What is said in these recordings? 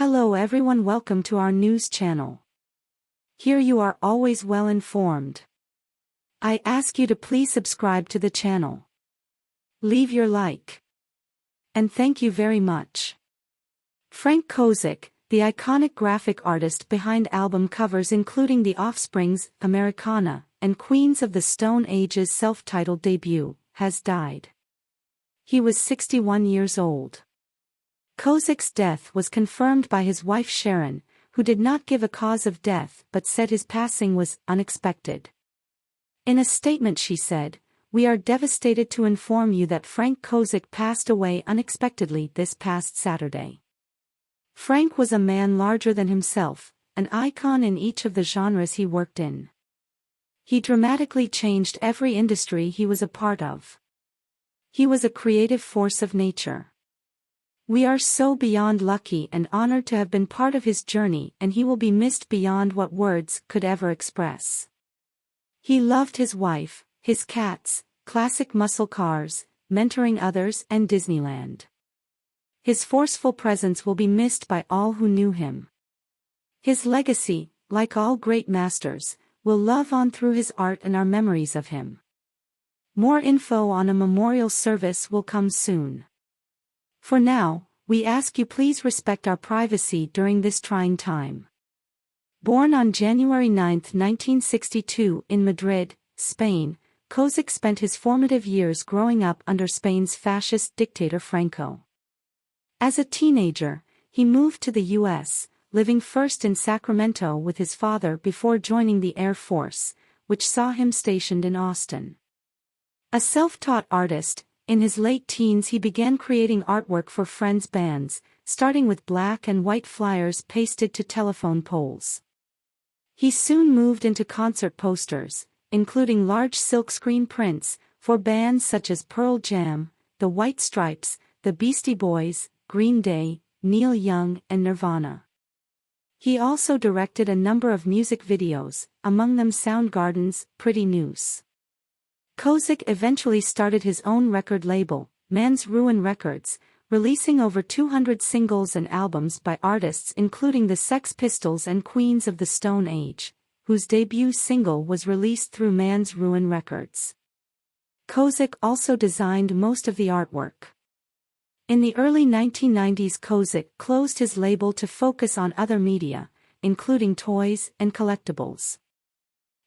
Hello everyone, welcome to our news channel. Here you are always well informed. I ask you to please subscribe to the channel. Leave your like. And thank you very much. Frank Kozik, the iconic graphic artist behind album covers including the Offspring's Americana and Queens of the Stone Age's self-titled debut, has died. He was 61 years old. Kozik's death was confirmed by his wife Sharon, who did not give a cause of death but said his passing was unexpected. In a statement she said, "We are devastated to inform you that Frank Kozik passed away unexpectedly this past Saturday." Frank was a man larger than himself, an icon in each of the genres he worked in. He dramatically changed every industry he was a part of. He was a creative force of nature. We are so beyond lucky and honored to have been part of his journey, and he will be missed beyond what words could ever express. He loved his wife, his cats, classic muscle cars, mentoring others, and Disneyland. His forceful presence will be missed by all who knew him. His legacy, like all great masters, will live on through his art and our memories of him. More info on a memorial service will come soon. For now, we ask you please respect our privacy during this trying time. Born on January 9, 1962 in Madrid, Spain, Kozik spent his formative years growing up under Spain's fascist dictator Franco. As a teenager, he moved to the U.S., living first in Sacramento with his father before joining the Air Force, which saw him stationed in Austin. A self-taught artist, in his late teens he began creating artwork for friends' bands, starting with black and white flyers pasted to telephone poles. He soon moved into concert posters, including large silkscreen prints, for bands such as Pearl Jam, The White Stripes, The Beastie Boys, Green Day, Neil Young, and Nirvana. He also directed a number of music videos, among them Soundgarden's Pretty Noose. Kozik eventually started his own record label, Man's Ruin Records, releasing over 200 singles and albums by artists including the Sex Pistols and Queens of the Stone Age, whose debut single was released through Man's Ruin Records. Kozik also designed most of the artwork. In the early 1990s Kozik closed his label to focus on other media, including toys and collectibles.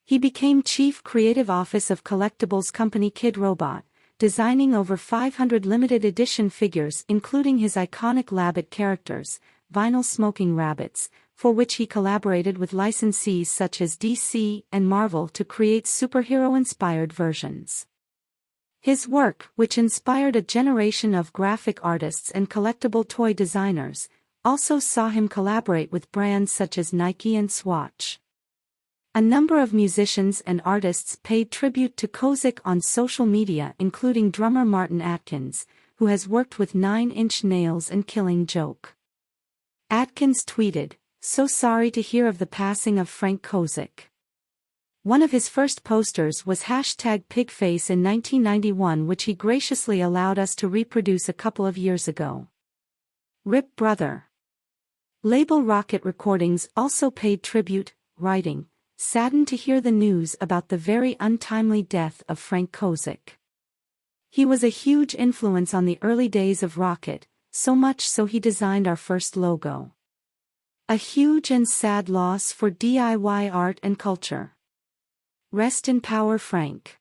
He became chief creative office of collectibles company Kid Robot, designing over 500 limited edition figures including his iconic Labbit characters, vinyl smoking rabbits, for which he collaborated with licensees such as DC and Marvel to create superhero-inspired versions. His work, which inspired a generation of graphic artists and collectible toy designers, also saw him collaborate with brands such as Nike and Swatch. A number of musicians and artists paid tribute to Kozik on social media including drummer Martin Atkins, who has worked with 9 Inch Nails and Killing Joke. Atkins tweeted, "So sorry to hear of the passing of Frank Kozik." One of his first posters was #Pigface in 1991, which he graciously allowed us to reproduce a couple of years ago. Rip Brother. Label Rocket Recordings also paid tribute, writing, "Saddened to hear the news about the very untimely death of Frank Kozik. He was a huge influence on the early days of Rocket, so much so he designed our first logo. A huge and sad loss for DIY art and culture. Rest in power, Frank."